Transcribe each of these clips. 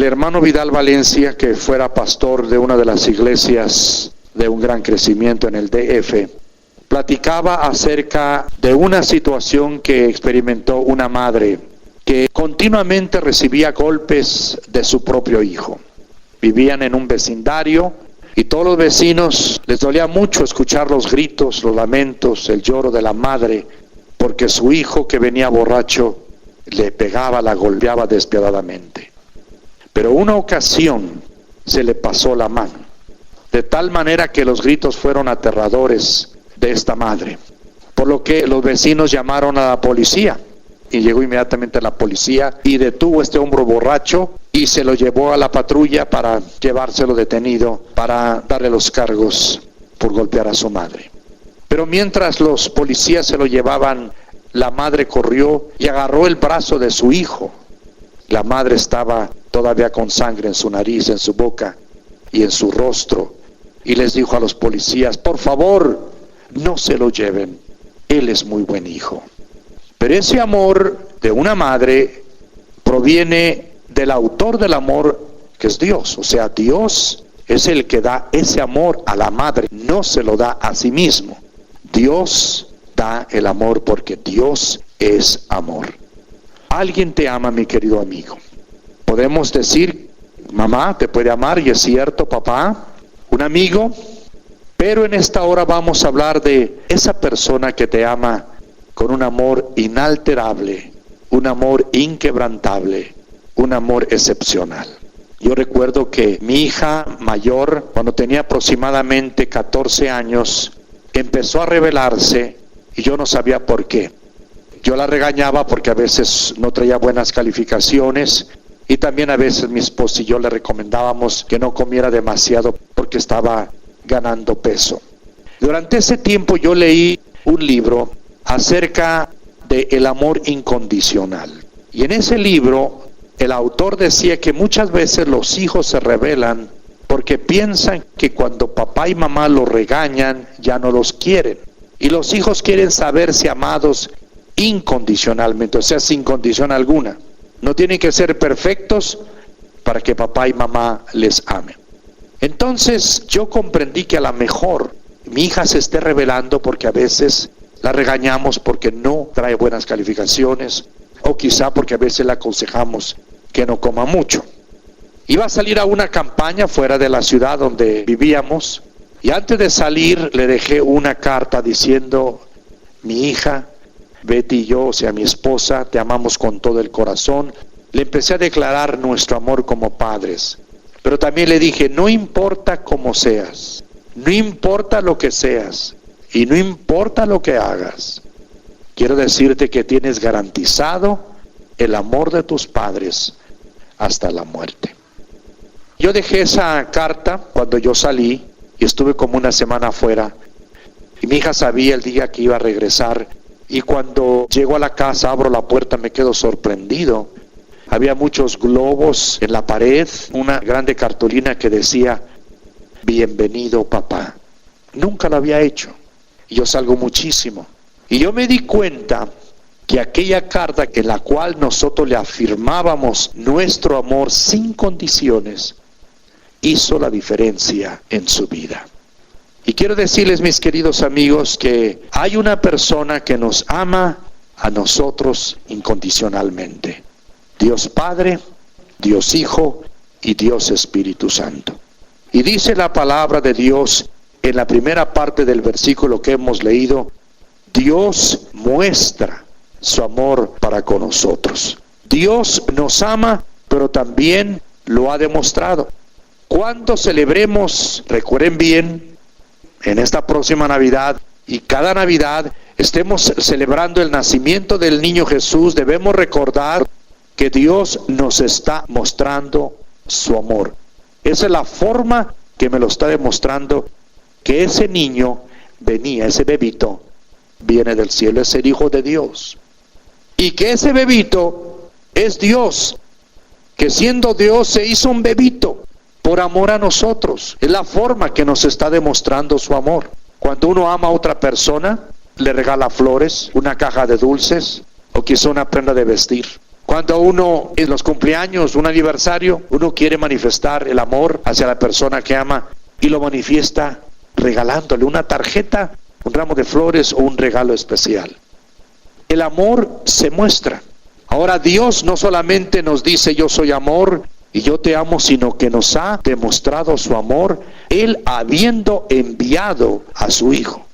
hermano Vidal Valencia, que fuera pastor de una de las iglesias de un gran crecimiento en el DF, platicaba acerca de una situación que experimentó una madre que continuamente recibía golpes de su propio hijo. Vivían en un vecindario y todos los vecinos les dolía mucho escuchar los gritos, los lamentos, el lloro de la madre, porque su hijo, que venía borracho, le pegaba, la golpeaba despiadadamente. Pero una ocasión se le pasó la mano, de tal manera que los gritos fueron aterradores de esta madre, por lo que los vecinos llamaron a la policía, y llegó inmediatamente la policía y detuvo a este hombre borracho y se lo llevó a la patrulla para llevárselo detenido, para darle los cargos por golpear a su madre. Pero mientras los policías se lo llevaban, la madre corrió y agarró el brazo de su hijo. La madre estaba todavía con sangre en su nariz, en su boca y en su rostro, y les dijo a los policías: por favor, no se lo lleven, él es muy buen hijo. Pero ese amor de una madre proviene del autor del amor, que es Dios. O sea, Dios es el que da ese amor a la madre, no se lo da a sí mismo. Dios da el amor porque Dios es amor. Alguien te ama, mi querido amigo. Podemos decir, mamá te puede amar, y es cierto, papá, un amigo, pero en esta hora vamos a hablar de esa persona que te ama con un amor inalterable, un amor inquebrantable, un amor excepcional. Yo recuerdo que mi hija mayor, cuando tenía aproximadamente 14 años, empezó a rebelarse y yo no sabía por qué. Yo la regañaba porque a veces no traía buenas calificaciones, y también a veces mi esposa y yo le recomendábamos que no comiera demasiado porque estaba ganando peso. Durante ese tiempo yo leí un libro acerca del amor incondicional, y en ese libro el autor decía que muchas veces los hijos se rebelan porque piensan que cuando papá y mamá los regañan ya no los quieren, y los hijos quieren saberse amados incondicionalmente, o sea, sin condición alguna. No tienen que ser perfectos para que papá y mamá les amen. Entonces yo comprendí que a lo mejor mi hija se esté rebelando porque a veces la regañamos porque no trae buenas calificaciones, o quizá porque a veces le aconsejamos que no coma mucho. Iba a salir a una campaña fuera de la ciudad donde vivíamos, y antes de salir le dejé una carta diciendo: mi hija Betty y yo, o sea mi esposa, te amamos con todo el corazón. Le empecé a declarar nuestro amor como padres, pero también le dije: no importa cómo seas, no importa lo que seas, y no importa lo que hagas, quiero decirte que tienes garantizado el amor de tus padres hasta la muerte. Yo dejé esa carta cuando yo salí y estuve como una semana afuera, y mi hija sabía el día que iba a regresar, y cuando llego a la casa, abro la puerta, me quedo sorprendido. Había muchos globos en la pared, una grande cartulina que decía: bienvenido papá. Nunca lo había hecho, y yo salgo muchísimo, y yo me di cuenta que aquella carta en la cual nosotros le afirmábamos nuestro amor sin condiciones hizo la diferencia en su vida. Y quiero decirles, mis queridos amigos, que hay una persona que nos ama a nosotros incondicionalmente: Dios Padre, Dios Hijo y Dios Espíritu Santo. Y dice la palabra de Dios en la primera parte del versículo que hemos leído: Dios muestra su amor para con nosotros. Dios nos ama, pero también lo ha demostrado. Cuando celebremos, recuerden bien, en esta próxima Navidad y cada Navidad estemos celebrando el nacimiento del niño Jesús, debemos recordar que Dios nos está mostrando su amor. Esa es la forma que me lo está demostrando, que ese niño venía, ese bebito viene del cielo, es el Hijo de Dios, y que ese bebito es Dios, que siendo Dios se hizo un bebito por amor a nosotros. Es la forma que nos está demostrando su amor. Cuando uno ama a otra persona, le regala flores, una caja de dulces, o quizá una prenda de vestir. Cuando uno en los cumpleaños, un aniversario, uno quiere manifestar el amor hacia la persona que ama y lo manifiesta regalándole una tarjeta, un ramo de flores o un regalo especial. El amor se muestra. Ahora Dios no solamente nos dice yo soy amor y yo te amo, sino que nos ha demostrado su amor, Él habiendo enviado a su Hijo.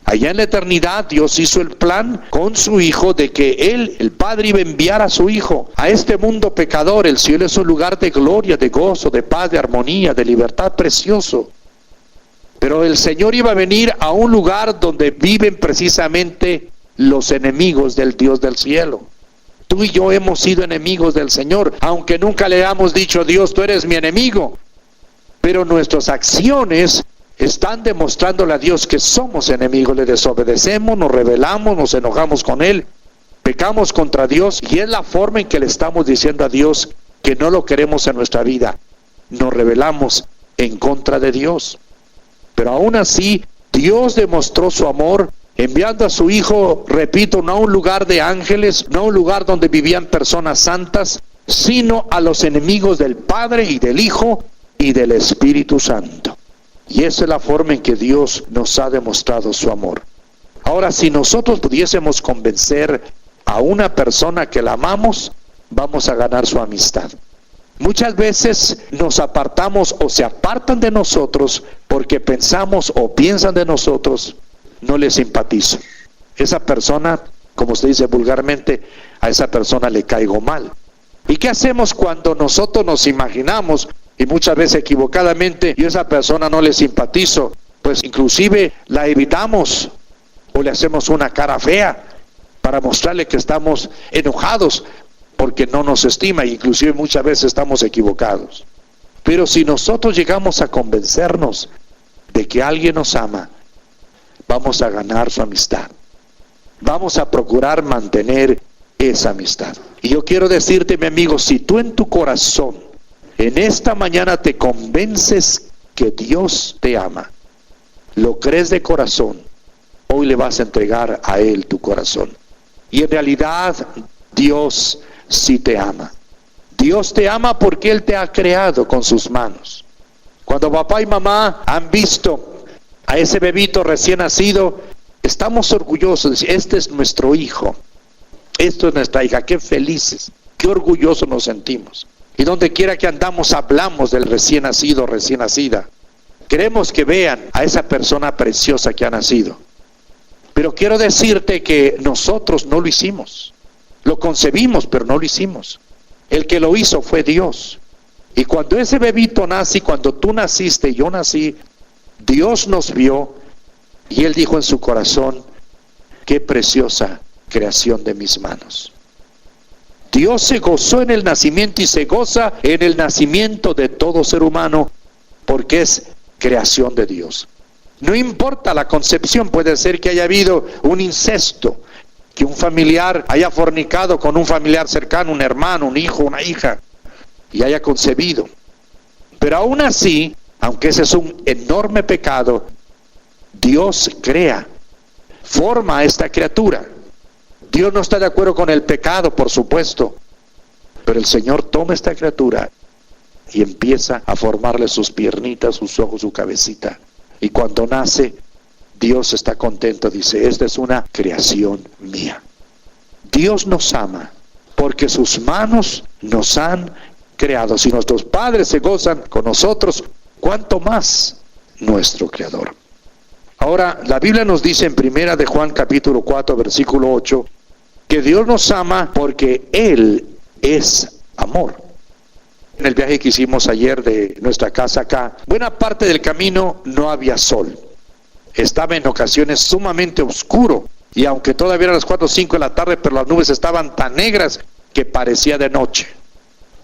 Allá en la eternidad Dios hizo el plan con su Hijo de que Él, el Padre, iba a enviar a su Hijo a este mundo pecador. El cielo es un lugar de gloria, de gozo, de paz, de armonía, de libertad precioso. Pero el Señor iba a venir a un lugar donde viven precisamente los enemigos del Dios del cielo. Tú y yo hemos sido enemigos del Señor, aunque nunca le hemos dicho, Dios, tú eres mi enemigo. Pero nuestras acciones están demostrándole a Dios que somos enemigos, le desobedecemos, nos rebelamos, nos enojamos con Él, pecamos contra Dios, y es la forma en que le estamos diciendo a Dios que no lo queremos en nuestra vida. Nos rebelamos en contra de Dios. Pero aún así, Dios demostró su amor enviando a su Hijo, repito, no a un lugar de ángeles, no a un lugar donde vivían personas santas, sino a los enemigos del Padre y del Hijo y del Espíritu Santo. Y esa es la forma en que Dios nos ha demostrado su amor. Ahora, si nosotros pudiésemos convencer a una persona que la amamos, vamos a ganar su amistad. Muchas veces nos apartamos o se apartan de nosotros porque pensamos o piensan de nosotros, no les simpatizo. Esa persona, como se dice vulgarmente, a esa persona le caigo mal. ¿Y qué hacemos cuando nosotros nos imaginamos, y muchas veces equivocadamente, yo a esa persona no le simpatizo? Pues inclusive la evitamos o le hacemos una cara fea para mostrarle que estamos enojados porque no nos estima, e inclusive muchas veces estamos equivocados. Pero si nosotros llegamos a convencernos de que alguien nos ama, vamos a ganar su amistad. Vamos a procurar mantener esa amistad. Y yo quiero decirte, mi amigo, si tú en tu corazón, en esta mañana te convences que Dios te ama, lo crees de corazón, hoy le vas a entregar a Él tu corazón. Y en realidad, Dios sí te ama. Dios te ama porque Él te ha creado con sus manos. Cuando papá y mamá han visto a ese bebito recién nacido, estamos orgullosos. Este es nuestro hijo, esto es nuestra hija. Qué felices, qué orgullosos nos sentimos. Y donde quiera que andamos hablamos del recién nacido, recién nacida. Queremos que vean a esa persona preciosa que ha nacido. Pero quiero decirte que nosotros no lo hicimos. Lo concebimos, pero no lo hicimos. El que lo hizo fue Dios. Y cuando ese bebito nace, cuando tú naciste y yo nací, Dios nos vio y Él dijo en su corazón, qué preciosa creación de mis manos. Dios se gozó en el nacimiento y se goza en el nacimiento de todo ser humano porque es creación de Dios. No importa la concepción, puede ser que haya habido un incesto, que un familiar haya fornicado con un familiar cercano, un hermano, un hijo, una hija, y haya concebido. Pero aún así, aunque ese es un enorme pecado, Dios crea, forma a esta criatura. Dios no está de acuerdo con el pecado, por supuesto, pero el Señor toma esta criatura y empieza a formarle sus piernitas, sus ojos, su cabecita. Y cuando nace, Dios está contento, dice, esta es una creación mía. Dios nos ama porque sus manos nos han creado. Si nuestros padres se gozan con nosotros, ¿cuánto más nuestro Creador? Ahora, la Biblia nos dice en 1 de Juan capítulo 4, versículo 8, que Dios nos ama porque Él es amor. En el viaje que hicimos ayer de nuestra casa acá, buena parte del camino no había sol. Estaba en ocasiones sumamente oscuro, y aunque todavía eran las 4 o 5 de la tarde, pero las nubes estaban tan negras que parecía de noche.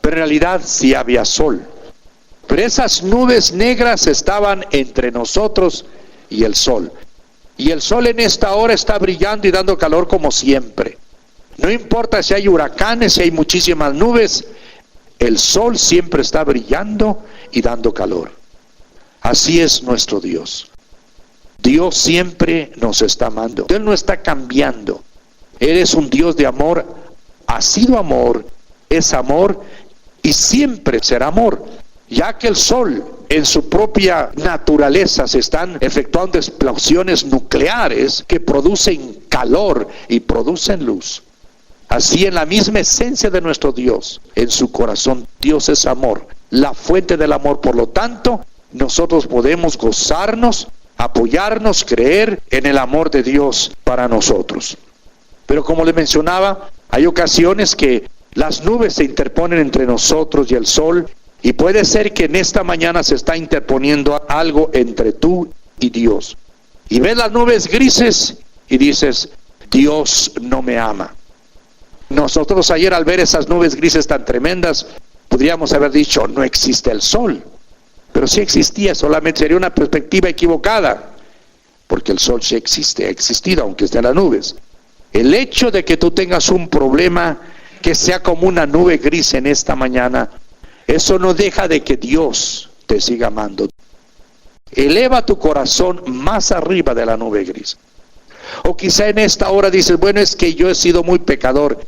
Pero en realidad sí había sol. Pero esas nubes negras estaban entre nosotros y el sol. Y el sol en esta hora está brillando y dando calor como siempre. No importa si hay huracanes, si hay muchísimas nubes, el sol siempre está brillando y dando calor. Así es nuestro Dios. Dios siempre nos está amando. Él no está cambiando. Él es un Dios de amor ha sido amor, es amor y siempre será amor, ya que el sol en su propia naturaleza se están efectuando explosiones nucleares que producen calor y producen luz. Así en la misma esencia de nuestro Dios, en su corazón, Dios es amor, la fuente del amor. Por lo tanto, nosotros podemos gozarnos, apoyarnos, creer en el amor de Dios para nosotros. Pero como le mencionaba, hay ocasiones que las nubes se interponen entre nosotros y el sol, y puede ser que en esta mañana se está interponiendo algo entre tú y Dios. Y ves las nubes grises y dices, Dios no me ama. Nosotros ayer al ver esas nubes grises tan tremendas, podríamos haber dicho, no existe el sol. Pero sí existía, solamente sería una perspectiva equivocada, porque el sol sí existe, ha existido, aunque esté en las nubes. El hecho de que tú tengas un problema que sea como una nube gris en esta mañana, eso no deja de que Dios te siga amando. Eleva tu corazón más arriba de la nube gris. O quizá en esta hora dices, bueno, es que yo he sido muy pecador.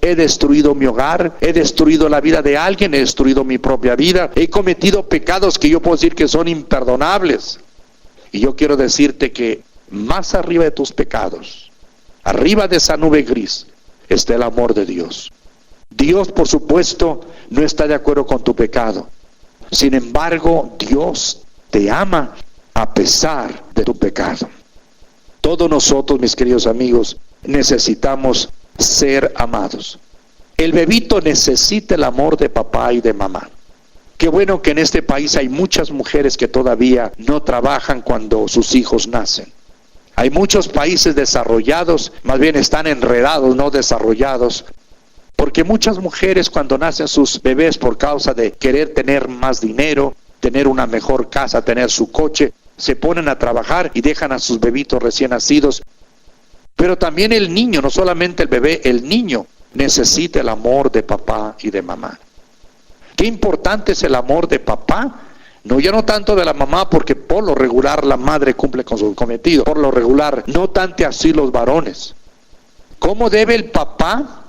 He destruido mi hogar, he destruido la vida de alguien, he destruido mi propia vida, he cometido pecados que yo puedo decir que son imperdonables. Y yo quiero decirte que más arriba de tus pecados, arriba de esa nube gris, está el amor de Dios. Dios, por supuesto, no está de acuerdo con tu pecado. Sin embargo, Dios te ama a pesar de tu pecado. Todos nosotros, mis queridos amigos, necesitamos ser amados. El bebito necesita el amor de papá y de mamá. Qué bueno que en este país hay muchas mujeres que todavía no trabajan cuando sus hijos nacen. Hay muchos países desarrollados, más bien están enredados, no desarrollados, porque muchas mujeres cuando nacen sus bebés por causa de querer tener más dinero, tener una mejor casa, tener su coche, se ponen a trabajar y dejan a sus bebitos recién nacidos. Pero también el niño, no solamente el bebé, el niño necesita el amor de papá y de mamá. Qué importante es el amor de papá. No, ya no tanto de la mamá, porque por lo regular la madre cumple con su cometido. Por lo regular, no tanto así los varones. ¿Cómo debe el papá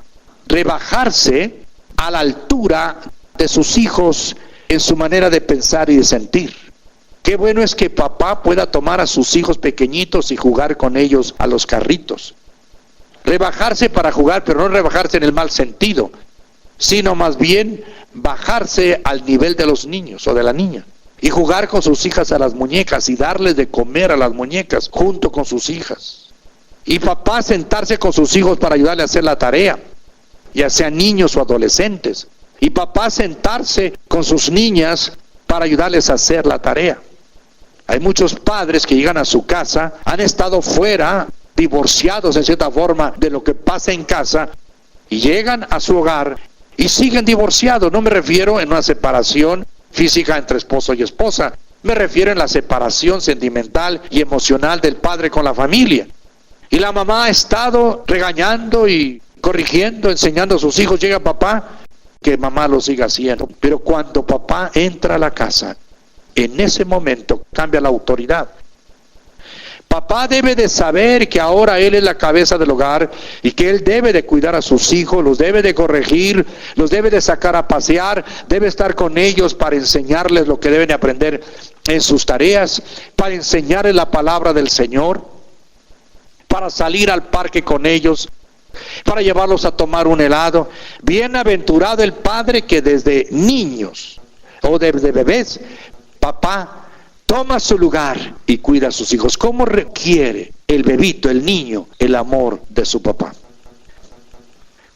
rebajarse a la altura de sus hijos en su manera de pensar y de sentir? Qué bueno es que papá pueda tomar a sus hijos pequeñitos y jugar con ellos a los carritos. Rebajarse para jugar, pero no rebajarse en el mal sentido, sino más bien bajarse al nivel de los niños o de la niña. Y jugar con sus hijas a las muñecas y darles de comer a las muñecas junto con sus hijas. Y papá sentarse con sus hijos para ayudarle a hacer la tarea, ya sean niños o adolescentes. Y papá sentarse con sus niñas para ayudarles a hacer la tarea. Hay muchos padres que llegan a su casa, han estado fuera, divorciados en cierta forma de lo que pasa en casa, y llegan a su hogar y siguen divorciados. No me refiero en una separación física entre esposo y esposa, me refiero en la separación sentimental y emocional del padre con la familia. Y la mamá ha estado regañando y corrigiendo, enseñando a sus hijos. Llega papá, que mamá lo siga haciendo. Pero cuando papá entra a la casa, en ese momento cambia la autoridad. Papá debe de saber que ahora él es la cabeza del hogar y que él debe de cuidar a sus hijos, los debe de corregir, los debe de sacar a pasear, debe estar con ellos para enseñarles lo que deben de aprender en sus tareas, para enseñarles la palabra del Señor, para salir al parque con ellos, para llevarlos a tomar un helado. Bienaventurado el padre que desde niños o desde bebés, papá toma su lugar y cuida a sus hijos. ¿Cómo requiere el bebito, el niño, el amor de su papá?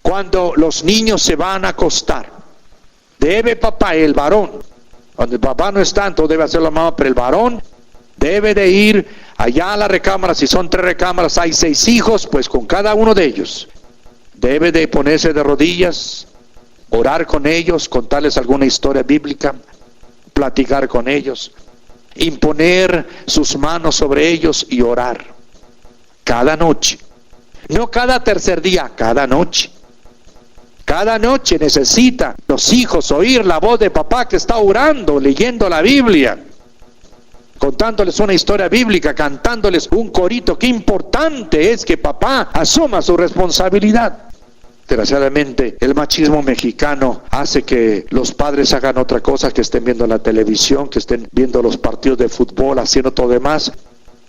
Cuando los niños se van a acostar, debe papá, el varón, cuando el papá no está, entonces debe hacer la mamá, pero el varón debe de ir allá a la recámara. Si son 3 recámaras, hay 6 hijos, pues con cada uno de ellos debe de ponerse de rodillas, orar con ellos, contarles alguna historia bíblica, platicar con ellos, imponer sus manos sobre ellos y orar cada noche. No cada tercer día, cada noche. Cada noche necesitan los hijos oír la voz de papá que está orando, leyendo la Biblia, contándoles una historia bíblica, cantándoles un corito. Qué importante es que papá asuma su responsabilidad. Desgraciadamente, el machismo mexicano hace que los padres hagan otra cosa, que estén viendo la televisión, que estén viendo los partidos de fútbol, haciendo todo demás.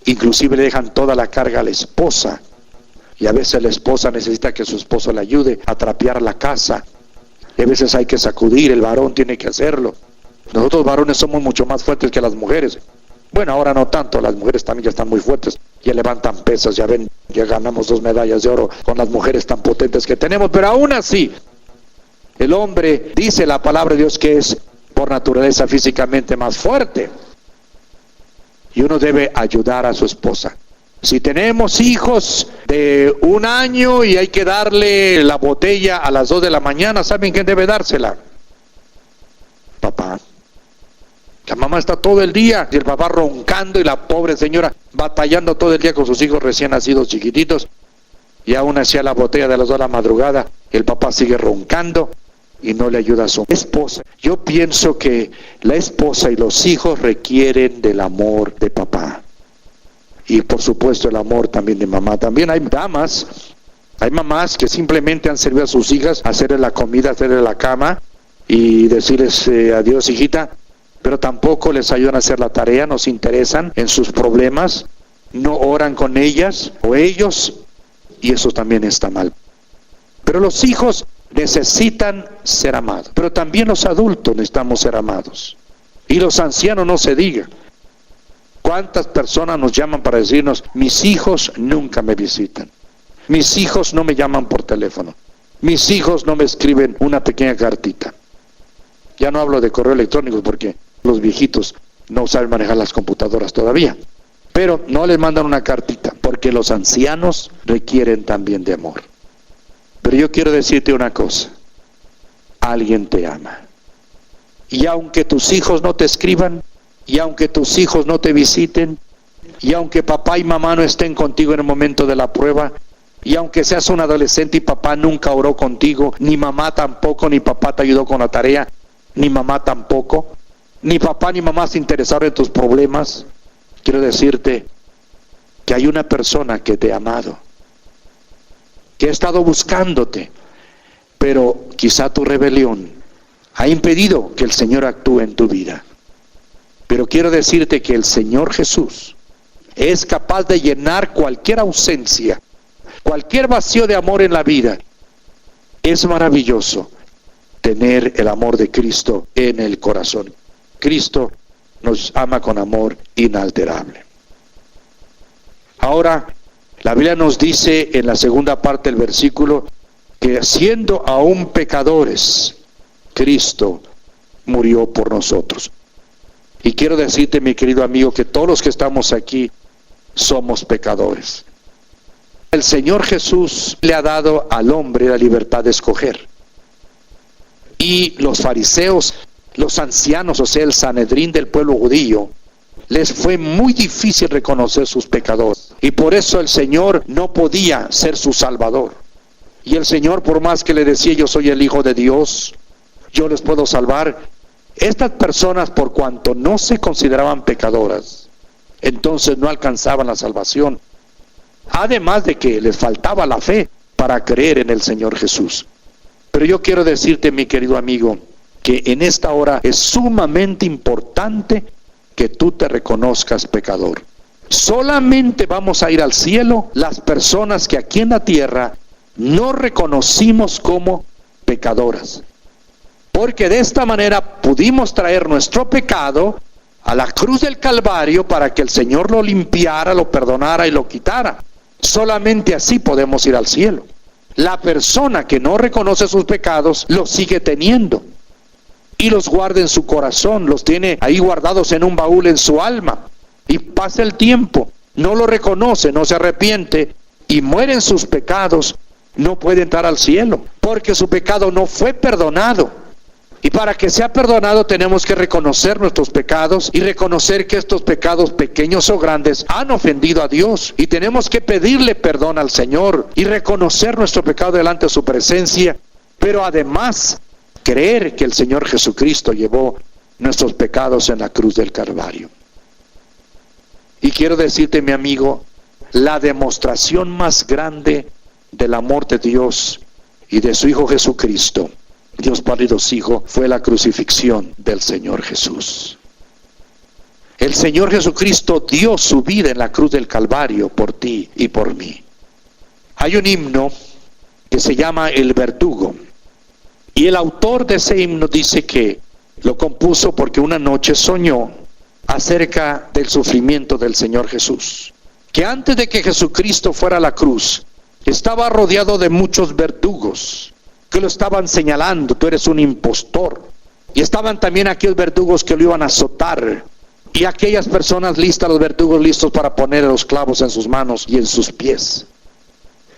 Inclusive le dejan toda la carga a la esposa. Y a veces la esposa necesita que su esposo le ayude a trapear la casa. Y a veces hay que sacudir, el varón tiene que hacerlo. Nosotros varones somos mucho más fuertes que las mujeres. Bueno, ahora no tanto, las mujeres también ya están muy fuertes, ya levantan pesas, ya ven, ya ganamos 2 medallas de oro con las mujeres tan potentes que tenemos, pero aún así, el hombre, dice la palabra de Dios, que es por naturaleza físicamente más fuerte, y uno debe ayudar a su esposa. Si tenemos hijos de 1 año y hay que darle la botella a las 2 de la mañana, ¿saben quién debe dársela? Papá. La mamá está todo el día y el papá roncando y la pobre señora batallando todo el día con sus hijos recién nacidos chiquititos, y aún así a la botella de las 2 de la madrugada el papá sigue roncando y no le ayuda a su esposa. Yo pienso que la esposa y los hijos requieren del amor de papá y por supuesto el amor también de mamá. También hay mamás que simplemente han servido a sus hijas a hacerle la comida, hacerle la cama y decirles adiós, hijita, pero tampoco les ayudan a hacer la tarea, no se interesan en sus problemas, no oran con ellas o ellos, y eso también está mal. Pero los hijos necesitan ser amados, pero también los adultos necesitamos ser amados, y los ancianos no se diga. ¿Cuántas personas nos llaman para decirnos, mis hijos nunca me visitan, mis hijos no me llaman por teléfono, mis hijos no me escriben una pequeña cartita? Ya no hablo de correo electrónico porque los viejitos no saben manejar las computadoras todavía, pero no les mandan una cartita porque los ancianos requieren también de amor. Pero yo quiero decirte una cosa, alguien te ama, y aunque tus hijos no te escriban, y aunque tus hijos no te visiten, y aunque papá y mamá no estén contigo en el momento de la prueba, y aunque seas un adolescente y papá nunca oró contigo, ni mamá tampoco, ni papá te ayudó con la tarea, ni mamá tampoco, ni papá ni mamá se interesaron en tus problemas, quiero decirte que hay una persona que te ha amado, que ha estado buscándote, pero quizá tu rebelión ha impedido que el Señor actúe en tu vida. Pero quiero decirte que el Señor Jesús es capaz de llenar cualquier ausencia, cualquier vacío de amor en la vida. Es maravilloso tener el amor de Cristo en el corazón. Cristo nos ama con amor inalterable. Ahora, la Biblia nos dice en la segunda parte del versículo que siendo aún pecadores, Cristo murió por nosotros. Y quiero decirte, mi querido amigo, que todos los que estamos aquí somos pecadores. El Señor Jesús le ha dado al hombre la libertad de escoger. Y los fariseos, los ancianos, o sea, el Sanedrín del pueblo judío, les fue muy difícil reconocer sus pecadores. Y por eso el Señor no podía ser su Salvador. Y el Señor, por más que le decía, yo soy el Hijo de Dios, yo les puedo salvar, estas personas, por cuanto no se consideraban pecadoras, entonces no alcanzaban la salvación. Además de que les faltaba la fe para creer en el Señor Jesús. Pero yo quiero decirte, mi querido amigo, que en esta hora es sumamente importante que tú te reconozcas pecador. Solamente vamos a ir al cielo las personas que aquí en la tierra no reconocimos como pecadoras. Porque de esta manera pudimos traer nuestro pecado a la cruz del Calvario para que el Señor lo limpiara, lo perdonara y lo quitara. Solamente así podemos ir al cielo. La persona que no reconoce sus pecados los sigue teniendo y los guarda en su corazón, los tiene ahí guardados en un baúl en su alma, y pasa el tiempo, no lo reconoce, no se arrepiente y muere en sus pecados, no puede entrar al cielo porque su pecado no fue perdonado. Y para que sea perdonado tenemos que reconocer nuestros pecados y reconocer que estos pecados pequeños o grandes han ofendido a Dios, y tenemos que pedirle perdón al Señor y reconocer nuestro pecado delante de su presencia, pero además creer que el Señor Jesucristo llevó nuestros pecados en la cruz del Calvario. Y quiero decirte, mi amigo, la demostración más grande del amor de Dios y de su Hijo Jesucristo, Dios Padre y Dios Hijo, fue la crucifixión del Señor Jesús. El Señor Jesucristo dio su vida en la cruz del Calvario por ti y por mí. Hay un himno que se llama El Verdugo, y el autor de ese himno dice que lo compuso porque una noche soñó acerca del sufrimiento del Señor Jesús, que antes de que Jesucristo fuera a la cruz, estaba rodeado de muchos verdugos que lo estaban señalando: tú eres un impostor. Y estaban también aquellos verdugos que lo iban a azotar, y aquellas personas listas, los verdugos listos para poner los clavos en sus manos y en sus pies.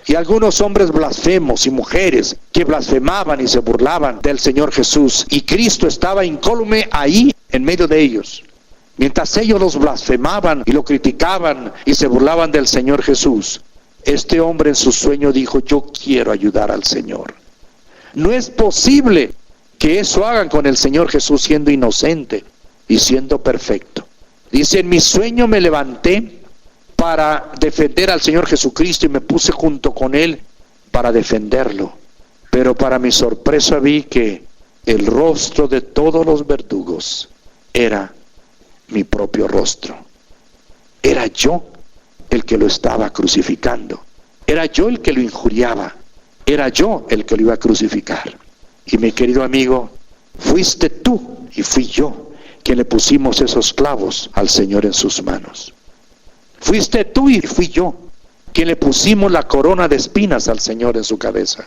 Y algunos hombres blasfemos y mujeres que blasfemaban y se burlaban del Señor Jesús, y Cristo estaba incólume ahí en medio de ellos. Mientras ellos los blasfemaban y lo criticaban y se burlaban del Señor Jesús, este hombre en su sueño dijo: yo quiero ayudar al Señor. No es posible que eso hagan con el Señor Jesús siendo inocente y siendo perfecto. Dice: en mi sueño me levanté para defender al Señor Jesucristo y me puse junto con Él para defenderlo. Pero para mi sorpresa vi que el rostro de todos los verdugos era mi propio rostro. Era yo el que lo estaba crucificando. Era yo el que lo injuriaba. Era yo el que lo iba a crucificar. Y mi querido amigo, fuiste tú y fui yo quien le pusimos esos clavos al Señor en sus manos. Fuiste tú y fui yo quien le pusimos la corona de espinas al Señor en su cabeza.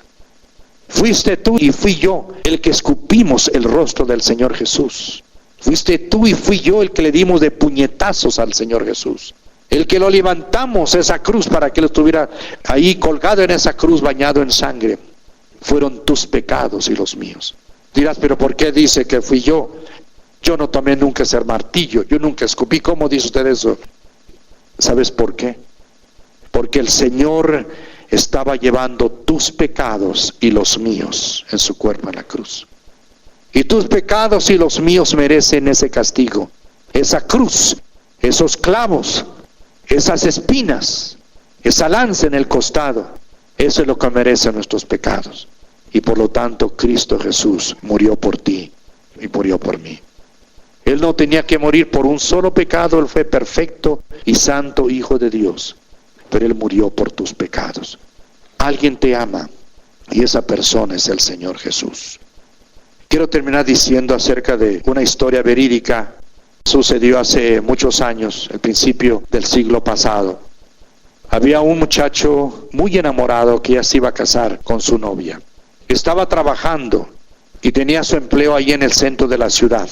Fuiste tú y fui yo el que escupimos el rostro del Señor Jesús. Fuiste tú y fui yo el que le dimos de puñetazos al Señor Jesús. El que lo levantamos esa cruz para que él estuviera ahí colgado en esa cruz bañado en sangre. Fueron tus pecados y los míos. Dirás: pero ¿por qué dice que fui yo? Yo no tomé nunca ese martillo, yo nunca escupí. ¿Cómo dice usted eso? ¿Sabes por qué? Porque el Señor estaba llevando tus pecados y los míos en su cuerpo en la cruz. Y tus pecados y los míos merecen ese castigo, esa cruz, esos clavos, esas espinas, esa lanza en el costado. Eso es lo que merecen nuestros pecados. Y por lo tanto Cristo Jesús murió por ti y murió por mí. Él no tenía que morir por un solo pecado. Él fue perfecto y santo Hijo de Dios, pero Él murió por tus pecados. Alguien te ama y esa persona es el Señor Jesús. Quiero terminar diciendo acerca de una historia verídica. Sucedió hace muchos años, al principio del siglo pasado. Había un muchacho muy enamorado que ya se iba a casar con su novia. Estaba trabajando y tenía su empleo ahí en el centro de la ciudad.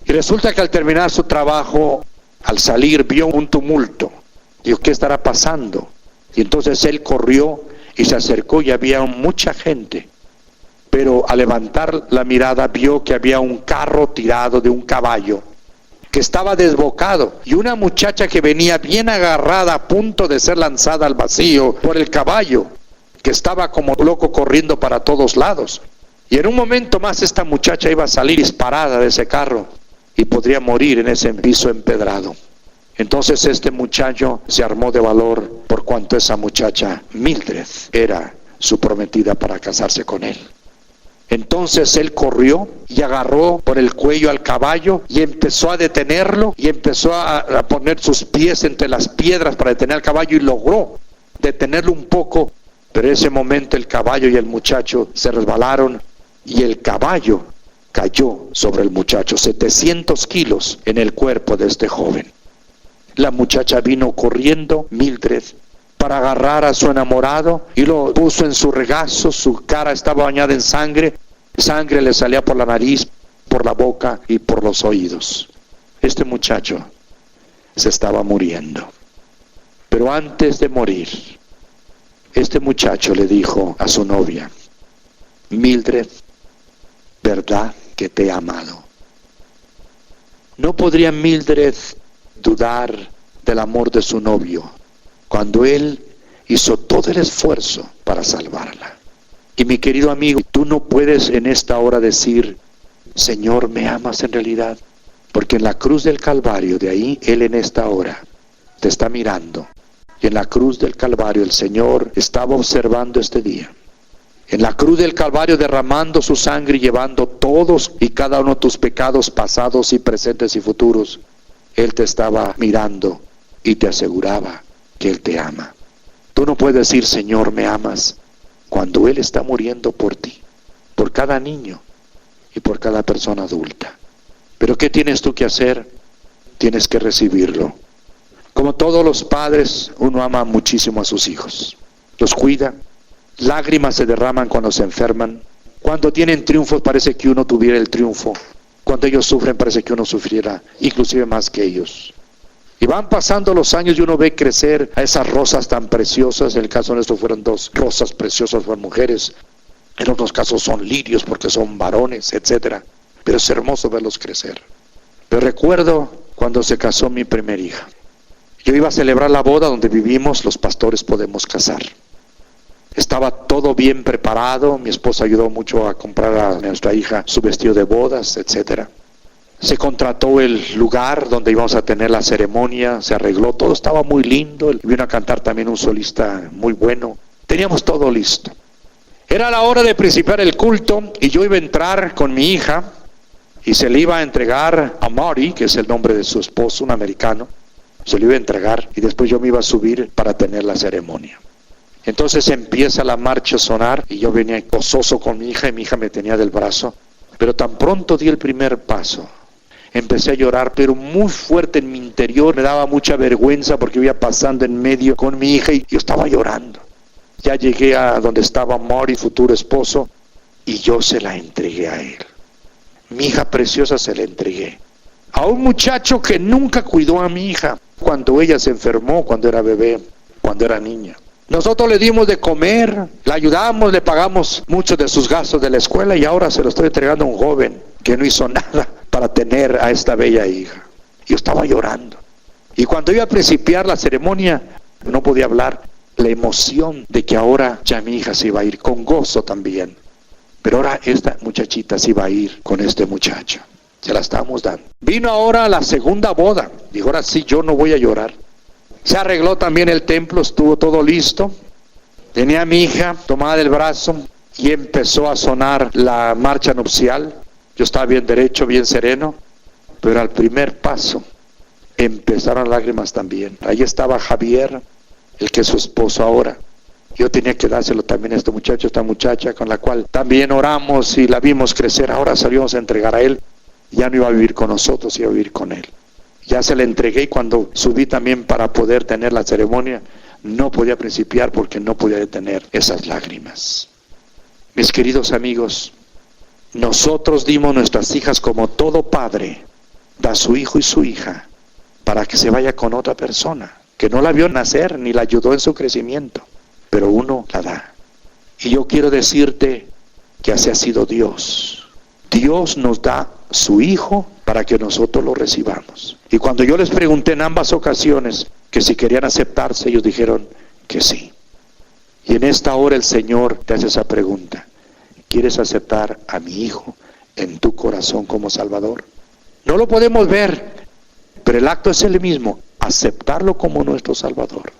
Y resulta que al terminar su trabajo, al salir, vio un tumulto. Dijo: ¿qué estará pasando? Y entonces él corrió y se acercó y había mucha gente. Pero al levantar la mirada vio que había un carro tirado de un caballo que estaba desbocado, y una muchacha que venía bien agarrada a punto de ser lanzada al vacío por el caballo, que estaba como loco corriendo para todos lados. Y en un momento más esta muchacha iba a salir disparada de ese carro y podría morir en ese piso empedrado. Entonces este muchacho se armó de valor, por cuanto esa muchacha, Mildred, era su prometida para casarse con él. Entonces él corrió y agarró por el cuello al caballo y empezó a detenerlo, y empezó a poner sus pies entre las piedras para detener al caballo, y logró detenerlo un poco. Pero en ese momento el caballo y el muchacho se resbalaron y el caballo cayó sobre el muchacho, 700 kilos en el cuerpo de este joven. La muchacha vino corriendo, Mildred, para agarrar a su enamorado y lo puso en su regazo. Su cara estaba bañada en sangre. Sangre le salía por la nariz, por la boca y por los oídos. Este muchacho se estaba muriendo. Pero antes de morir, este muchacho le dijo a su novia: Mildred, ¿verdad que te he amado? No podría Mildred dudar del amor de su novio cuando él hizo todo el esfuerzo para salvarla. Y mi querido amigo, tú no puedes en esta hora decir: Señor, ¿me amas en realidad? Porque en la cruz del Calvario, de ahí Él en esta hora te está mirando. Y en la cruz del Calvario el Señor estaba observando este día. En la cruz del Calvario, derramando su sangre y llevando todos y cada uno de tus pecados pasados y presentes y futuros, Él te estaba mirando y te aseguraba que Él te ama. Tú no puedes decir, Señor, ¿me amas?, cuando Él está muriendo por ti, por cada niño y por cada persona adulta. Pero ¿qué tienes tú que hacer? Tienes que recibirlo. Como todos los padres, uno ama muchísimo a sus hijos. Los cuida. Lágrimas se derraman cuando se enferman. Cuando tienen triunfos parece que uno tuviera el triunfo. Cuando ellos sufren parece que uno sufriera, inclusive más que ellos. Y van pasando los años y uno ve crecer a esas rosas tan preciosas. En el caso nuestro fueron 2 rosas preciosas, fueron mujeres. En otros casos son lirios porque son varones, etc. Pero es hermoso verlos crecer. Pero recuerdo cuando se casó mi primera hija. Yo iba a celebrar la boda donde vivimos, los pastores podemos casar. Estaba todo bien preparado, mi esposa ayudó mucho a comprar a nuestra hija su vestido de bodas, etc. Se contrató el lugar donde íbamos a tener la ceremonia, se arregló, todo estaba muy lindo, vino a cantar también un solista muy bueno, teníamos todo listo. Era la hora de principiar el culto y yo iba a entrar con mi hija y se le iba a entregar a Marty, que es el nombre de su esposo, un americano, se le iba a entregar y después yo me iba a subir para tener la ceremonia. Entonces empieza la marcha a sonar y yo venía gozoso con mi hija y mi hija me tenía del brazo. Pero tan pronto di el primer paso, empecé a llorar, pero muy fuerte en mi interior. Me daba mucha vergüenza porque iba pasando en medio con mi hija y yo estaba llorando. Ya llegué a donde estaba Marty, futuro esposo, y yo se la entregué a él. Mi hija preciosa se la entregué a un muchacho que nunca cuidó a mi hija cuando ella se enfermó, cuando era bebé, cuando era niña. Nosotros le dimos de comer, la ayudamos, le pagamos muchos de sus gastos de la escuela y ahora se lo estoy entregando a un joven que no hizo nada para tener a esta bella hija. Yo estaba llorando. Y cuando iba a principiar la ceremonia, no podía hablar. La emoción de que ahora ya mi hija se iba a ir con gozo también. Pero ahora esta muchachita se iba a ir con este muchacho. Se la estábamos dando. Vino ahora la segunda boda. Dijo, ahora sí, yo no voy a llorar. Se arregló también el templo, estuvo todo listo. Tenía a mi hija tomada del brazo y empezó a sonar la marcha nupcial. Yo estaba bien derecho, bien sereno, pero al primer paso empezaron lágrimas también. Ahí estaba Javier, el que es su esposo ahora. Yo tenía que dárselo también a este muchacho, esta muchacha con la cual también oramos y la vimos crecer. Ahora salimos a entregar a él. Ya no iba a vivir con nosotros, iba a vivir con él. Ya se le entregué y cuando subí también para poder tener la ceremonia, no podía principiar porque no podía detener esas lágrimas. Mis queridos amigos, nosotros dimos nuestras hijas como todo padre da a su hijo y su hija para que se vaya con otra persona, que no la vio nacer ni la ayudó en su crecimiento, pero uno la da. Y yo quiero decirte que así ha sido Dios. Dios nos da su hijo para que nosotros lo recibamos. Y cuando yo les pregunté en ambas ocasiones que si querían aceptarse, ellos dijeron que sí. Y en esta hora el Señor te hace esa pregunta: ¿quieres aceptar a mi hijo en tu corazón como Salvador? No lo podemos ver, pero el acto es el mismo, aceptarlo como nuestro Salvador.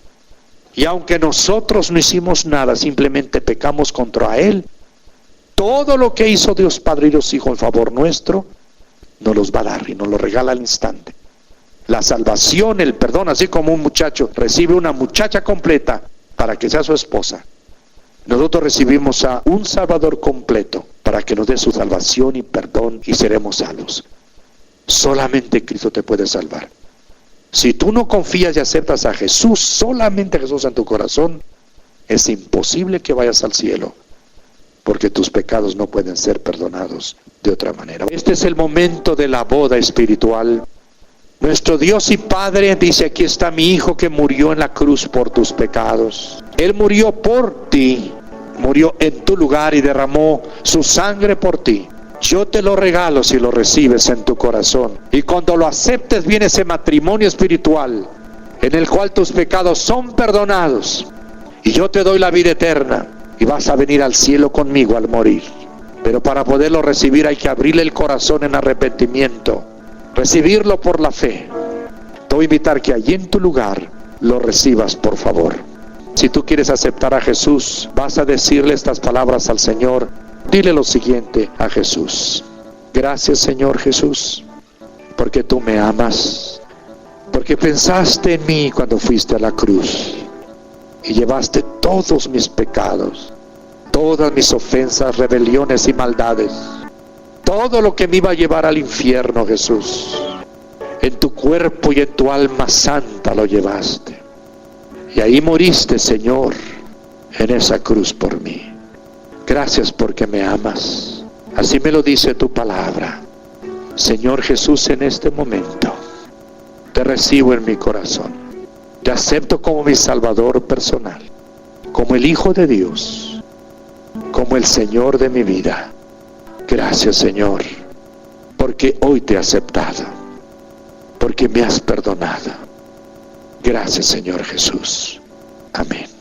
Y aunque nosotros no hicimos nada, simplemente pecamos contra Él, todo lo que hizo Dios Padre y los hijos en favor nuestro, nos los va a dar y nos lo regala al instante. La salvación, el perdón, así como un muchacho recibe una muchacha completa para que sea su esposa, nosotros recibimos a un Salvador completo para que nos dé su salvación y perdón y seremos salvos. Solamente Cristo te puede salvar. Si tú no confías y aceptas a Jesús, solamente Jesús en tu corazón, es imposible que vayas al cielo, porque tus pecados no pueden ser perdonados de otra manera. Este es el momento de la boda espiritual. Nuestro Dios y Padre dice: aquí está mi hijo que murió en la cruz por tus pecados. Él murió por ti, murió en tu lugar y derramó su sangre por ti. Yo te lo regalo si lo recibes en tu corazón. Y cuando lo aceptes viene ese matrimonio espiritual en el cual tus pecados son perdonados. Y yo te doy la vida eterna y vas a venir al cielo conmigo al morir. Pero para poderlo recibir hay que abrirle el corazón en arrepentimiento, recibirlo por la fe. Te voy a invitar que allí en tu lugar lo recibas, por favor. Si tú quieres aceptar a Jesús, vas a decirle estas palabras al Señor. Dile lo siguiente a Jesús: gracias, Señor Jesús, porque tú me amas, porque pensaste en mí cuando fuiste a la cruz y llevaste todos mis pecados, todas mis ofensas, rebeliones y maldades, todo lo que me iba a llevar al infierno, Jesús. En tu cuerpo y en tu alma santa lo llevaste. Y ahí moriste, Señor, en esa cruz por mí. Gracias porque me amas. Así me lo dice tu palabra. Señor Jesús, en este momento te recibo en mi corazón. Te acepto como mi Salvador personal, como el Hijo de Dios, como el Señor de mi vida. Gracias, Señor, porque hoy te he aceptado, porque me has perdonado. Gracias, Señor Jesús. Amén.